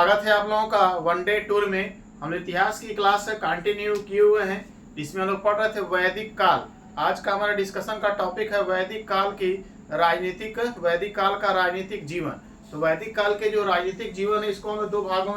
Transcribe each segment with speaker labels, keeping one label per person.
Speaker 1: स्वागत है आप लोगों का वन डे टूर में। हम इतिहास की क्लास से कंटिन्यू किए हुए हैं। इसमें हम लोग पढ़ रहे थे वैदिक काल। आज का हमारा डिस्कशन का टॉपिक है वैदिक काल की वैदिक काल का राजनीतिक जीवन। तो वैदिक काल के जो राजनीतिक जीवन है इसको हम दो भागों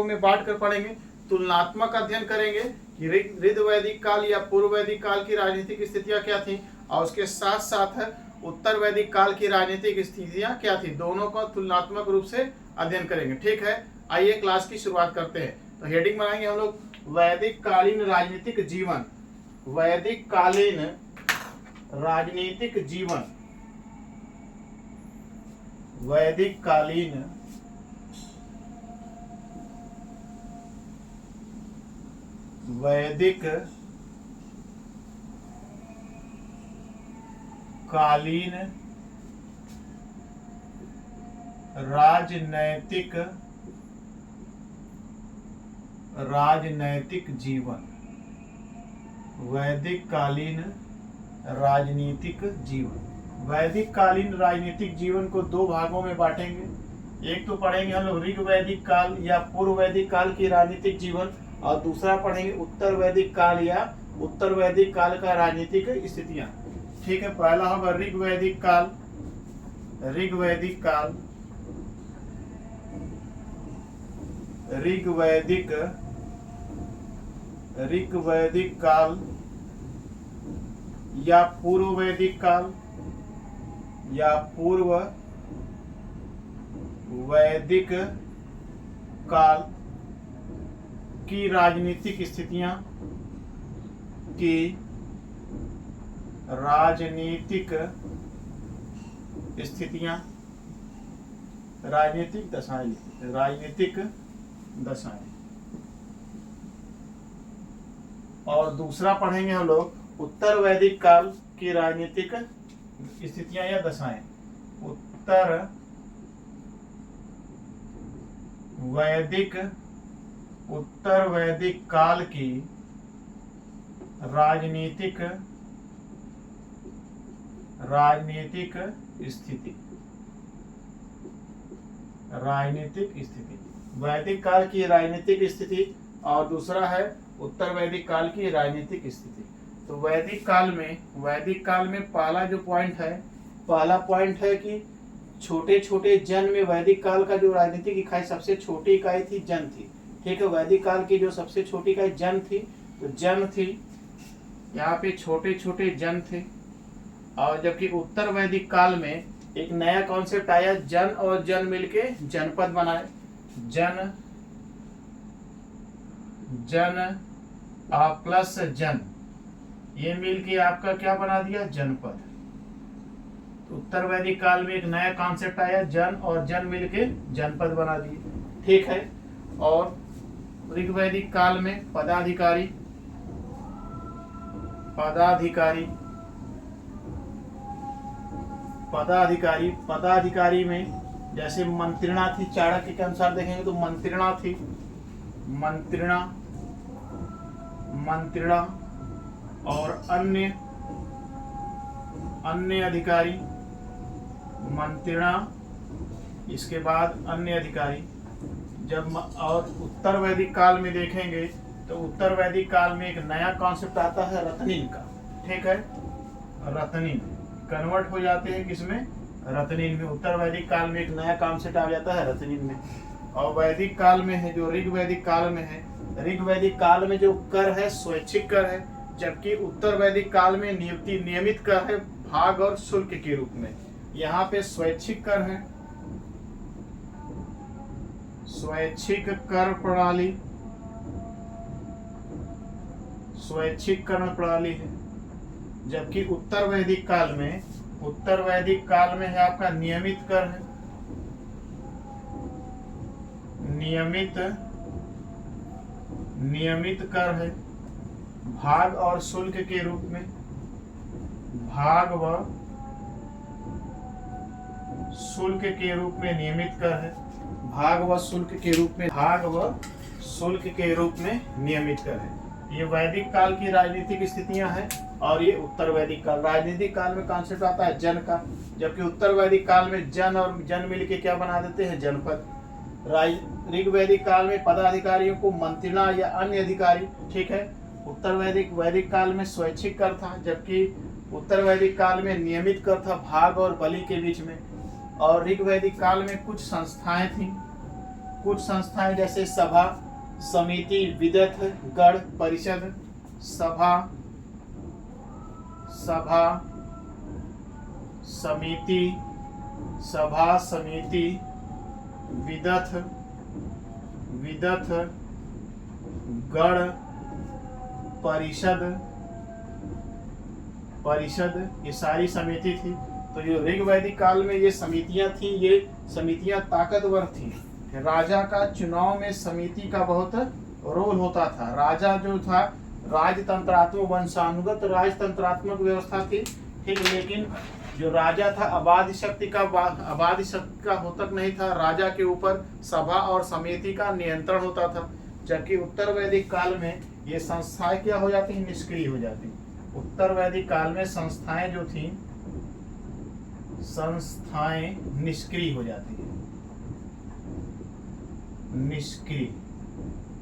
Speaker 1: में बांट कर पढ़ेंगे। तुलनात्मक अध्ययन करेंगे कि ऋद्ध वैदिक काल या पूर्व वैदिक काल की राजनीतिक स्थितियां क्या थी, और उसके साथ साथ उत्तर वैदिक काल की राजनीतिक स्थितियां क्या थी, दोनों को तुलनात्मक रूप से अध्ययन करेंगे। ठीक है, आइए क्लास की शुरुआत करते हैं। तो हेडिंग बनाएंगे हम लोग वैदिक कालीन राजनीतिक जीवन। वैदिक कालीन राजनीतिक जीवन। वैदिक कालीन कालीन राजनैतिक जीवन। वैदिक कालीन राजनीतिक जीवन। वैदिक कालीन राजनीतिक जीवन को दो भागों में बांटेंगे। एक तो पढ़ेंगे हम लोग ऋग वैदिक काल या पूर्व वैदिक काल की राजनीतिक जीवन, और दूसरा पढ़ेंगे उत्तर वैदिक काल या उत्तर वैदिक काल का राजनीतिक स्थितियां। ठीक है, पहला होगा ऋग वैदिक काल। ऋग वैदिक काल या पूर्व वैदिक काल या पूर्व वैदिक काल की राजनीतिक स्थितियां राजनीतिक दशाएं। और दूसरा पढ़ेंगे हम लोग उत्तर वैदिक काल की राजनीतिक स्थितियां या दशाएं। उत्तर वैदिक काल की राजनीतिक स्थिति। वैदिक काल की राजनीतिक स्थिति और दूसरा है उत्तर वैदिक काल की राजनीतिक स्थिति। तो वैदिक काल में पहला पॉइंट है कि छोटे छोटे जन में वैदिक काल का जो राजनीतिक इकाई सबसे छोटी इकाई थी जन थी। ठीक है, वैदिक काल की जो सबसे छोटी इकाई जन थी, तो जन थी, यहाँ पे छोटे छोटे जन थे। और जबकि उत्तर वैदिक काल में एक नया कॉन्सेप्ट आया, जन और जन मिलके जनपद बनाए। जन प्लस जन, ये मिलके आपका क्या बना दिया, जनपद। तो उत्तर वैदिक काल में एक नया कॉन्सेप्ट आया, जन और जन मिलके जनपद बना दिए। ठीक है, और ऋग वैदिक काल में पदाधिकारी में जैसे मंत्रिणा थी। चाणक्य के अनुसार देखेंगे तो मंत्रिणा थी, मंत्रिणा और अन्य अधिकारी। मंत्रिणा, इसके बाद अन्य अधिकारी। और उत्तर वैदिक काल में देखेंगे तो उत्तर वैदिक काल में एक नया कॉन्सेप्ट आता है रत्नीन का। ठीक है, रत्नीन कन्वर्ट हो जाते हैं किसमें, रत्नीन में। उत्तर वैदिक काल में एक नया कॉन्सेप्ट आ जाता है रत्नीन में। और वैदिक काल में है जो ऋग वैदिक काल में है, ऋग वैदिक काल में जो कर है स्वैच्छिक कर है, जबकि उत्तर वैदिक काल में नियमित कर है भाग और शुल्क के रूप में। यहाँ पे स्वैच्छिक कर है, स्वैच्छिक कर प्रणाली, स्वैच्छिक कर प्रणाली है। जबकि उत्तर वैदिक काल में है आपका नियमित कर है, नियमित कर है भाग और शुल्क के रूप में। भाग व शुल्क के रूप में नियमित कर है, भाग व शुल्क के रूप में नियमित कर है। ये वैदिक काल की राजनीतिक स्थितियां हैं। और ये उत्तर वैदिक काल। राजनीतिक काल में कॉन्सेप्ट आता है जन का, जबकि उत्तर वैदिक काल में जन और जन मिलके क्या बना देते हैं, जनपद। ऋग वैदिक काल में पदाधिकारियों को मंत्रिणा या अन्य अधिकारी, ठीक है। उत्तर वैदिक काल में स्वैच्छिक कर था, जबकि उत्तर वैदिक काल में नियमित कर था भाग और बलि के बीच में। और ऋग वैदिक काल में कुछ संस्थाएं थीं, कुछ संस्थाएं जैसे सभा, समिति, विदथ, गण, परिषद, सभा समिति, विदथ, गण, परिषद, ये सारी समिति थी। तो ये ऋग वैदिक काल में ये समितियां थी, ये समितियां ताकतवर थी। राजा का चुनाव में समिति का बहुत रोल होता था। राजा जो था राजतंत्रात्मक, वंशानुगत राजतंत्रात्मक व्यवस्था थी, ठीक। लेकिन जो राजा था अबाध शक्ति का होतक नहीं था। राजा के ऊपर सभा और समिति का नियंत्रण होता था। जबकि उत्तर वैदिक काल में ये संस्थाएं क्या हो जाती, निष्क्रिय हो जाती। उत्तर वैदिक काल में संस्थाएं जो थी, संस्थाएं निष्क्रिय हो जाती है, निष्क्रिय,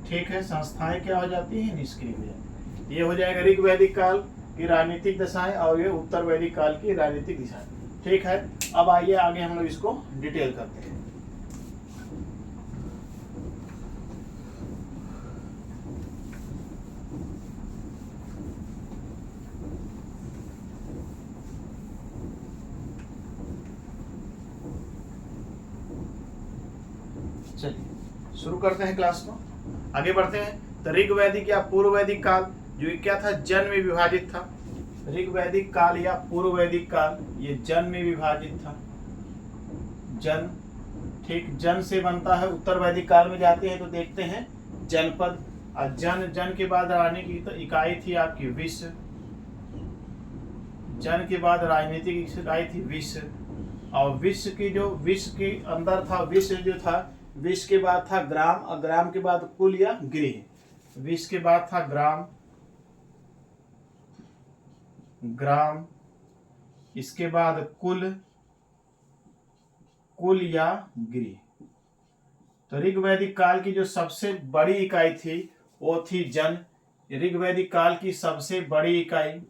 Speaker 1: ठीक है। संस्थाएं क्या हो जाती है, निष्क्रिय हो जाती है। ये हो जाएगा ऋग वैदिक काल की राजनीतिक दशाएं और ये उत्तर वैदिक काल की राजनीतिक दिशाएं, ठीक है। अब आइए आगे हम लोग इसको डिटेल करते हैं। चलिए शुरू करते हैं क्लास को, आगे बढ़ते हैं। तो ऋग वैदिक या पूर्व वैदिक काल जो क्या था, जन में विभाजित था। ऋग वैदिक काल या पूर्व वैदिक काल ये जन में विभाजित था। जन, ठीक, जन से बनता है। उत्तर वैदिक काल में जाते हैं तो देखते हैं जनपद, और जन के बाद आने की तो इकाई थी आपकी विश्व। जन के बाद राजनीतिक इकाई थी विश्व, और विश्व के अंदर था विश्व जो था, विश्व के बाद था ग्राम, और ग्राम के बाद कुल या गृह। विश्व के बाद था ग्राम, इसके बाद कुल या गृह। तो ऋग वैदिक काल की जो सबसे बड़ी इकाई थी वो थी जन। ऋग वैदिक काल की सबसे बड़ी इकाई,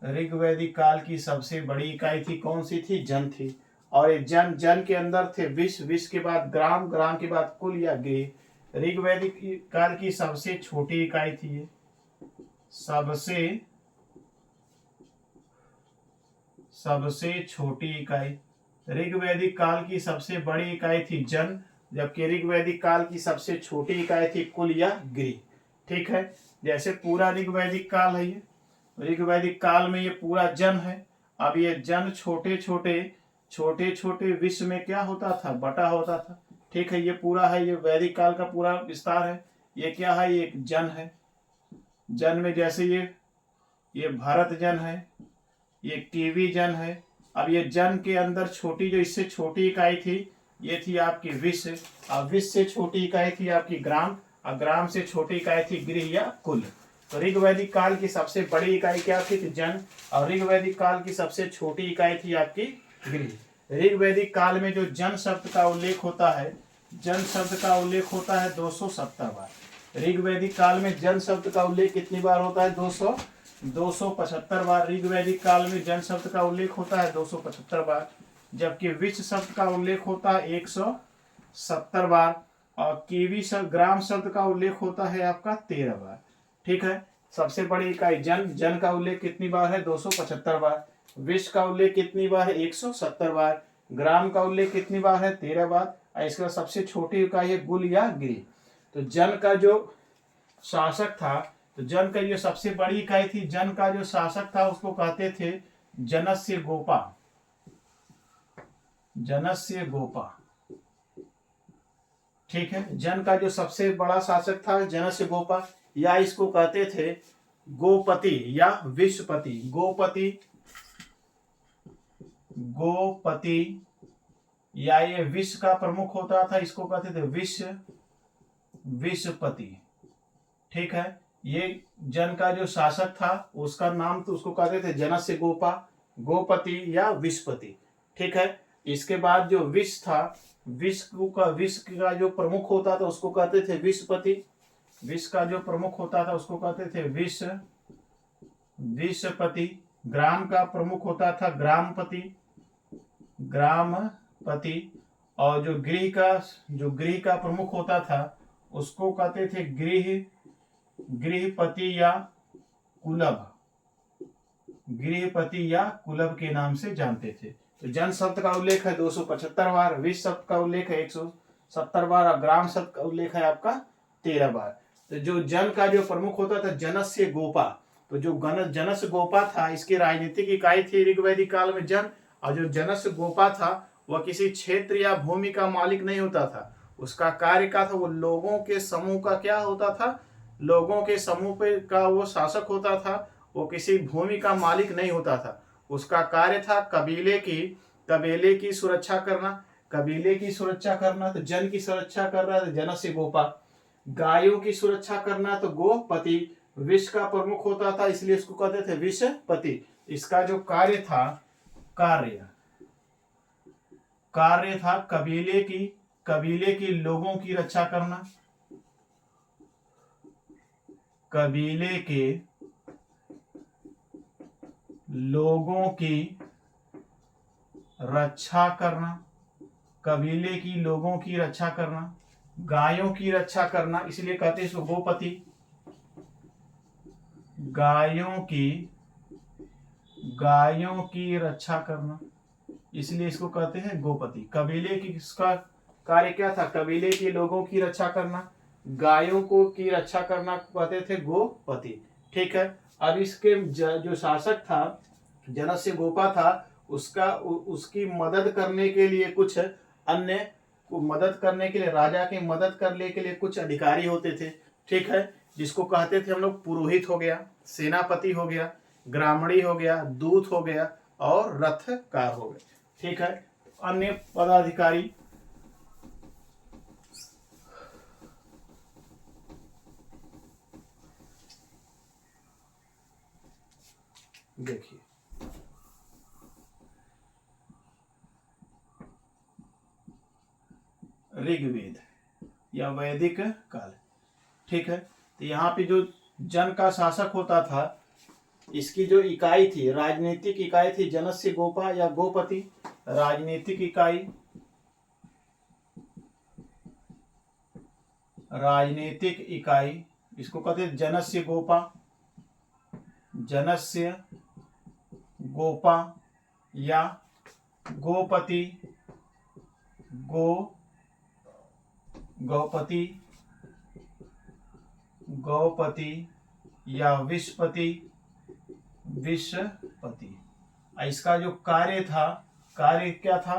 Speaker 1: ऋग वैदिक काल की सबसे बड़ी इकाई थी, कौन सी थी, जन थी। और ये जन के अंदर थे विश्व के बाद ग्राम के बाद कुल या गृह। ऋग वैदिक काल की सबसे छोटी इकाई थी ये, सबसे छोटी इकाई। ऋग वैदिक काल की सबसे बड़ी इकाई थी जन, जबकि ऋग वैदिक काल की सबसे छोटी इकाई थी कुल या गृह, ठीक है। जैसे पूरा ऋग वैदिक काल है, ये ऋग वैदिक काल में ये पूरा जन है। अब ये जन छोटे छोटे विश्व में क्या होता था, बटा होता था, ठीक है। ये पूरा है, ये वैदिक काल का पूरा विस्तार है। ये क्या है, ये एक जन है। जन में जैसे ये भरत जन है, ये कीवी जन है। अब ये जन के अंदर छोटी, जो इससे छोटी इकाई थी ये थी आपकी विश्व, और विश्व से छोटी इकाई थी आपकी ग्राम, और ग्राम से छोटी इकाई थी गृह या कुल। तो ऋग वैदिक काल की सबसे बड़ी इकाई क्या थी, जन, और ऋग वैदिक काल की सबसे छोटी इकाई थी आपकी गृह। ऋग वैदिक काल में जो जन शब्द का उल्लेख होता है, जन शब्द का उल्लेख होता है 270 बार। ऋग वैदिक काल में जन शब्द का उल्लेख कितनी बार होता है, 275 बार। ऋग वैदिक काल में जन शब्द का उल्लेख होता है 275 बार, जबकि विश्व शब्द का उल्लेख होता है 170 बार, और कीवी शब्द, ग्राम शब्द का उल्लेख होता है आपका 13 बार, ठीक है। सबसे बड़ी इकाई जन का उल्लेख कितनी बार है, 275 बार। विश्व का उल्लेख कितनी बार है, 170 बार। ग्राम का उल्लेख कितनी बार है, 13 बार। और इसका सबसे छोटी इकाई है गुल या गृह। तो जन का जो शासक था, तो जन का जो सबसे बड़ी इकाई थी, जन का जो शासक था उसको कहते थे जनस्य गोपा, ठीक है। जन का जो सबसे बड़ा शासक था जनस्य गोपा, या इसको कहते थे गोपति या विश्वपति। गोपति या ये विश्व का प्रमुख होता था, इसको कहते थे विश्वपति, ठीक है। ये जन का जो शासक था उसका नाम तो उसको कहते थे जनस्य गोपा, गोपति या विषपति। ठीक है। इसके बाद जो विष था, विष का जो प्रमुख होता था उसको कहते थे विषपति। विष का जो प्रमुख होता था उसको कहते थे विषपति। ग्राम का प्रमुख होता था ग्रामपति, ग्रामपति। और जो गृह का प्रमुख होता था उसको कहते थे गृहपति या कुलभ, गृहपति या कुलभ के नाम से जानते थे। तो जन शब्द का उल्लेख है 275 बार, विष शब्द का उल्लेख है 170 बार और ग्राम शब्द का उल्लेख है आपका 13 बार। तो जो जन का जो प्रमुख होता था जनस्य गोपा, तो जो जनस्य गोपा था इसकी राजनीतिक इकाई थी ऋग्वैदिक काल में जन। और जो जनस्य गोपा था वह किसी क्षेत्र या भूमि का मालिक नहीं होता था, उसका कार्य क्या था, वो लोगों के समूह का क्या होता था, लोगों के समूह पे का वो शासक होता था। वो किसी भूमि का मालिक नहीं होता था, उसका कार्य था कबीले की सुरक्षा करना, कबीले की सुरक्षा करना। तो जन की सुरक्षा कर रहा है तो जनस्य गोपा, गायों की सुरक्षा करना तो गोपति। विष का प्रमुख होता था इसलिए इसको कहते थे विषपति। इसका जो कार्य था, कार्य था कबीले की लोगों की रक्षा करना, कबीले के लोगों की रक्षा करना, कबीले की लोगों की रक्षा करना, गायों की रक्षा करना, इसलिए कहते हैं इसको गोपति। गायों की रक्षा करना, इसलिए इसको कहते हैं गोपति। कबीले की, इसका कार्य क्या था, कबीले के लोगों की रक्षा करना, गायों को की रक्षा करना कहते थे गोपति। ठीक है। अब इसके जो शासक था जनस्य गोपा था, उसकी मदद करने के लिए कुछ अन्य को मदद करने के लिए, राजा की मदद करने के लिए कुछ अधिकारी होते थे। ठीक है। जिसको कहते थे हम लोग पुरोहित हो गया, सेनापति हो गया, ग्रामणी हो गया, दूत हो गया और रथकार हो गए। ठीक है। अन्य पदाधिकारी देखिए, ऋग्वेद या वैदिक काल। ठीक है। तो यहाँ पे जो जन का शासक होता था इसकी जो इकाई थी, राजनीतिक इकाई थी जनस्य गोपा या गोपति। राजनीतिक इकाई इसको कहते हैं जनस्य गोपा या गोपति, गौपति या विषपति। इसका जो कार्य क्या था,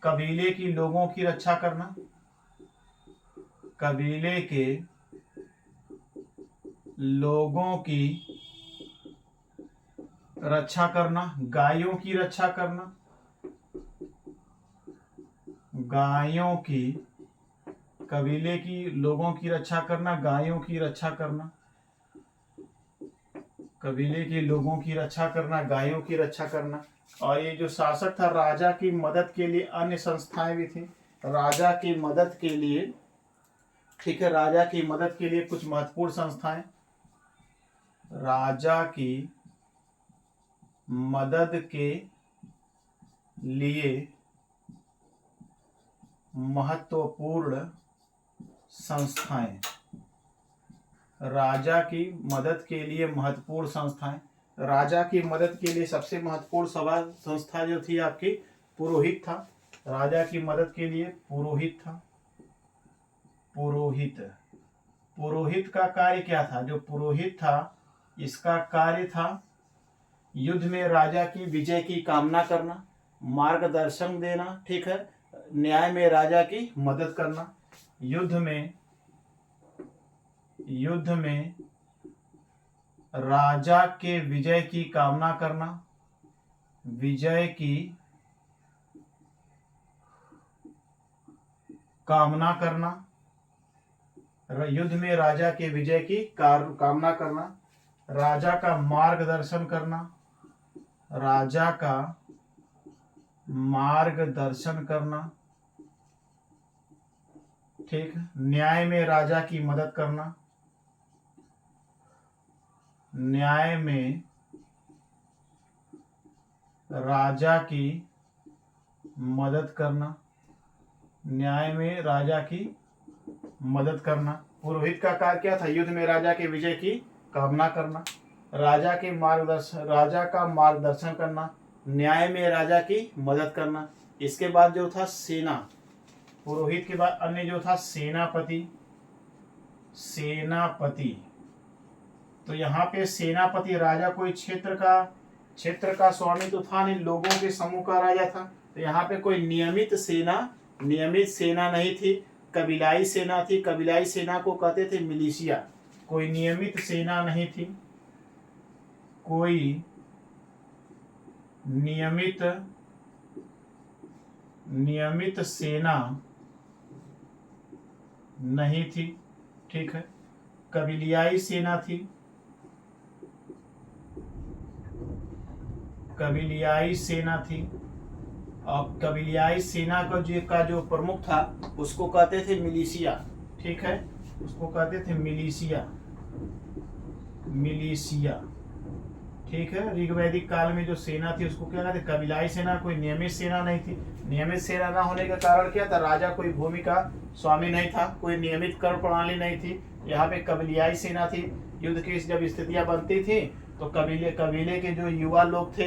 Speaker 1: कबीले की लोगों की रक्षा करना, कबीले के लोगों की रक्षा करना, गायों की रक्षा करना, कबीले की लोगों की रक्षा करना, गायों की रक्षा करना, कबीले के लोगों की रक्षा करना, गायों की रक्षा करना। और ये जो शासक था राजा की मदद के लिए अन्य संस्थाएं भी थी, राजा की मदद के लिए। ठीक है। राजा की मदद के लिए कुछ महत्वपूर्ण संस्थाएं, राजा की मदद के लिए महत्वपूर्ण संस्थाएं, राजा की मदद के लिए महत्वपूर्ण संस्थाएं। राजा की मदद के लिए सबसे महत्वपूर्ण संस्था जो थी आपकी पुरोहित था। राजा की मदद के लिए पुरोहित था। पुरोहित का कार्य क्या था, जो पुरोहित था इसका कार्य था युद्ध में राजा की विजय की कामना करना, मार्गदर्शन देना। ठीक है। न्याय में राजा की मदद करना, युद्ध में राजा के विजय की कामना करना, विजय की कामना करना, युद्ध में राजा के विजय की कामना करना, राजा का मार्गदर्शन करना, राजा का मार्गदर्शन करना, ठीक। न्याय में राजा की मदद करना, न्याय में राजा की मदद करना, न्याय में राजा की मदद करना। पुरोहित का कार्य क्या था? युद्ध में राजा के विजय की कामना करना, राजा का मार्गदर्शन करना, न्याय में राजा की मदद करना। इसके बाद जो था सेना, पुरोहित के बाद अन्य जो था सेनापति, सेनापति। तो यहाँ पे सेनापति राजा कोई क्षेत्र का स्वामी तो था नहीं, लोगों के समूह का राजा था। तो यहाँ पे कोई नियमित सेना नहीं थी, कबीलाई सेना थी। कबीलाई सेना को कहते थे मिलिशिया। कोई नियमित सेना नहीं थी, कोई नियमित सेना नहीं थी, ठीक है। कबीलियाई सेना थी, कबीलियाई सेना थी। और कबीलियाई सेना का जो प्रमुख था उसको कहते थे मिलिशिया, ठीक है, उसको कहते थे मिलिशिया, ठीक है। ऋग्वैदिक काल में जो सेना थी उसको क्या कहते? कबीलाई सेना। कोई नियमित सेना नहीं थी। नियमित सेना ना होने का कारण क्या था? राजा कोई भूमि का स्वामी नहीं था, कोई नियमित कर प्रणाली नहीं थी। यहाँ पे कबीलियाई सेना थी। युद्ध की जब स्थितियां बनती थी तो कबीले के जो युवा लोग थे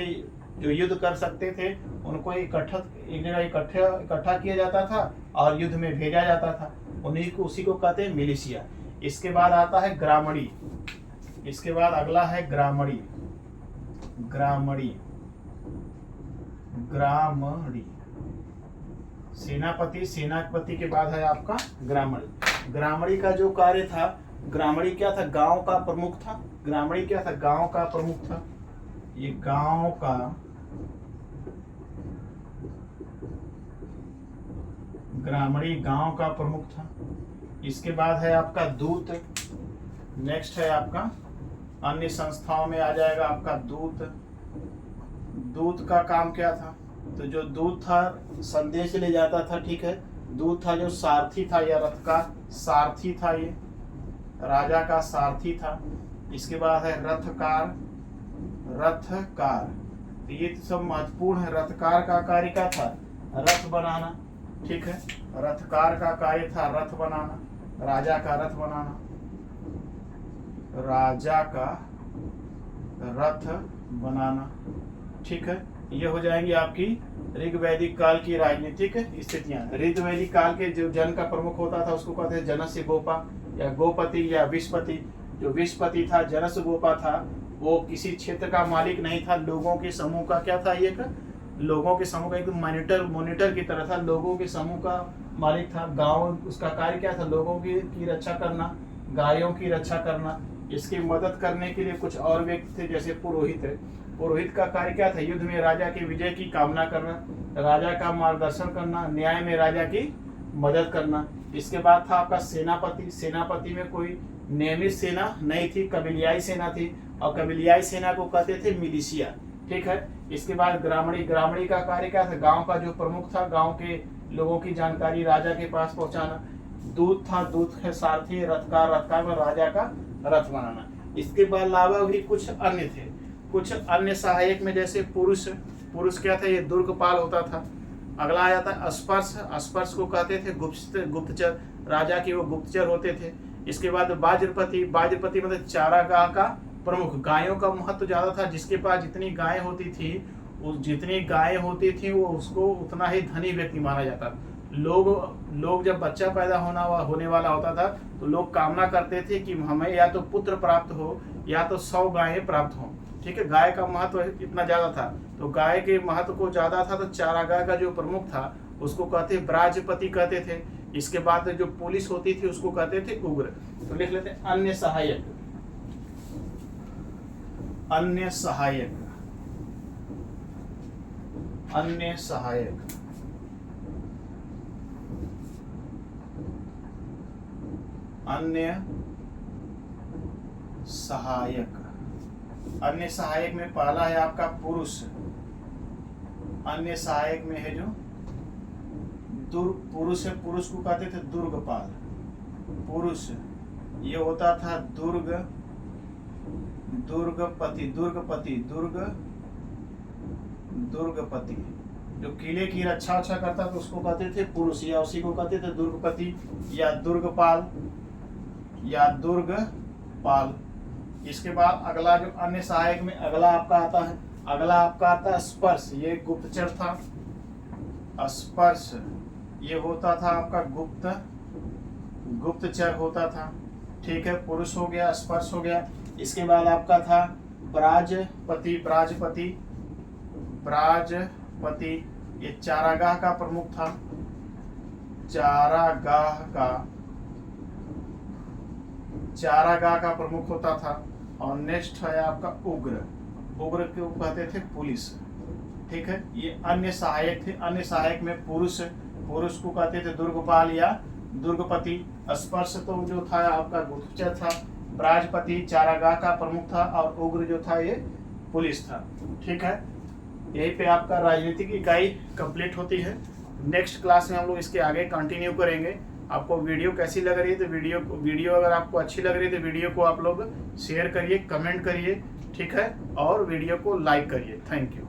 Speaker 1: जो युद्ध कर सकते थे उनको एक जगह इकट्ठा किया जाता था और युद्ध में भेजा जाता था। उसी को कहते हैं मिलिशिया। इसके बाद आता है ग्रामणी। इसके बाद अगला है ग्रामणी। सेनापति के बाद है आपका ग्रामणी। ग्रामणी का जो कार्य था, ग्रामणी क्या था? गांव का प्रमुख था। ग्रामणी क्या था? गांव का प्रमुख था। ये गांव का ग्रामणी गांव का प्रमुख था। इसके बाद है आपका दूत। नेक्स्ट है आपका अन्य संस्थाओं में आ जाएगा आपका दूत। दूत का काम क्या था? तो जो दूत था संदेश ले जाता था, ठीक है। दूत था जो सारथी था या रथ का सारथी था, ये राजा का सारथी था। इसके बाद है रथकार। तो ये सब महत्वपूर्ण है। रथकार का कार्य क्या था? रथ बनाना, ठीक है। रथकार का कार्य था रथ बनाना, राजा का रथ बनाना, राजा का रथ बनाना, ठीक है। ये हो जाएंगी आपकी ऋग्वैदिक काल की राजनीतिक स्थितियां। ऋग्वैदिक काल के जो जन का प्रमुख होता था उसको कहते हैं जनस्य गोपा या गोपति या विश्वपति। जो विश्वपति था, जनस्य गोपा था, वो किसी क्षेत्र का मालिक नहीं था, लोगों के समूह का क्या था? ये लोगों के समूह का एक मॉनिटर की तरह था, लोगों के समूह का मालिक था। गांव उसका कार्य क्या था? लोगों की रक्षा करना, गायों की रक्षा करना। इसकी मदद करने के लिए कुछ और व्यक्ति थे, जैसे पुरोहित है। पुरोहित का कार्य क्या था? युद्ध में राजा के विजय की कामना करना, राजा का मार्गदर्शन करना, न्याय में राजा की मदद करना। इसके बाद था आपका सेनापति। सेनापति में कोई नियमित सेना नहीं थी, कबीलियाई सेना थी, और कबीलियाई सेना को कहते थे मिलिशिया, ठीक है। इसके बाद ग्रामणी का कार्य क्या था? गांव का जो प्रमुख था, गांव के लोगों की जानकारी राजा के पास पहुंचाना। दूत था, दूत है सारथी। रथकार में राजा का रथ बनाना। इसके बाद अलावा भी कुछ अन्य थे, कुछ अन्य सहायक में जैसे पुरुष क्या था? ये दुर्गपाल होता था। अगला आ जाता है अस्पर्श। अस्पर्श को कहते थे गुप्तचर, राजा के वो गुप्तचर होते थे। इसके बाद बाज्रपति मतलब चारागाह का प्रमुख। गायों का महत्व ज्यादा था, जिसके पास जितनी गायें होती थी वो उसको उतना ही धनी व्यक्ति माना जाता था। लोग जब बच्चा पैदा होने वाला होता था तो लोग कामना करते थे कि हमें या तो पुत्र प्राप्त हो या तो 100 गायें प्राप्त हो, ठीक है। गाय का महत्व इतना ज्यादा था, तो गाय के महत्व को ज्यादा था, तो चारागाह का जो प्रमुख था उसको कहते ब्राजपति कहते थे। इसके बाद जो पुलिस होती थी उसको कहते थे उग्र। तो लिख लेते हैं अन्य सहायक। अन्य अन्य सहायक। अन्य सहायक में पहला है आपका पुरुष। अन्य सहायक में है जो पुरुष है, पुरुष को कहते थे दुर्गपाल। पुरुष ये होता था दुर्गपति। जो किले की रक्षा करता था उसको कहते थे पुरुष, या उसी को कहते थे दुर्गपति या दुर्गपाल। इसके बाद अगला जो अन्य सहायक में अगला आपका आता है स्पर्श। ये गुप्तचर था। स्पर्श ये होता था आपका गुप्तचर होता था। ठीक है, पुरुष हो गया, स्पर्श हो गया। इसके बाद आपका था ब्राजपति। ये चारागाह का प्रमुख था। चारागाह का प्रमुख होता था। और नेक्स्ट है आपका उग्र को कहते थे पुलिस। ठीक है, ये अन्य सहायक थे। अन्य सहायक में पुरुष को कहते थे दुर्गपाल या दुर्गपति। स्पर्श तो जो था आपका गुप्तचर था। ब्राजपति चारागाह का प्रमुख था। और उग्र जो था ये पुलिस था। ठीक है, यहीं पे आपका राजनीतिक इकाई कंप्लीट होती है। नेक्स्ट क्लास में हम लोग इसके आगे कंटिन्यू करेंगे। आपको वीडियो कैसी लग रही है तो वीडियो अगर आपको अच्छी लग रही है तो वीडियो को आप लोग शेयर करिए, कमेंट करिए। ठीक है, और वीडियो को लाइक करिए। Thank you.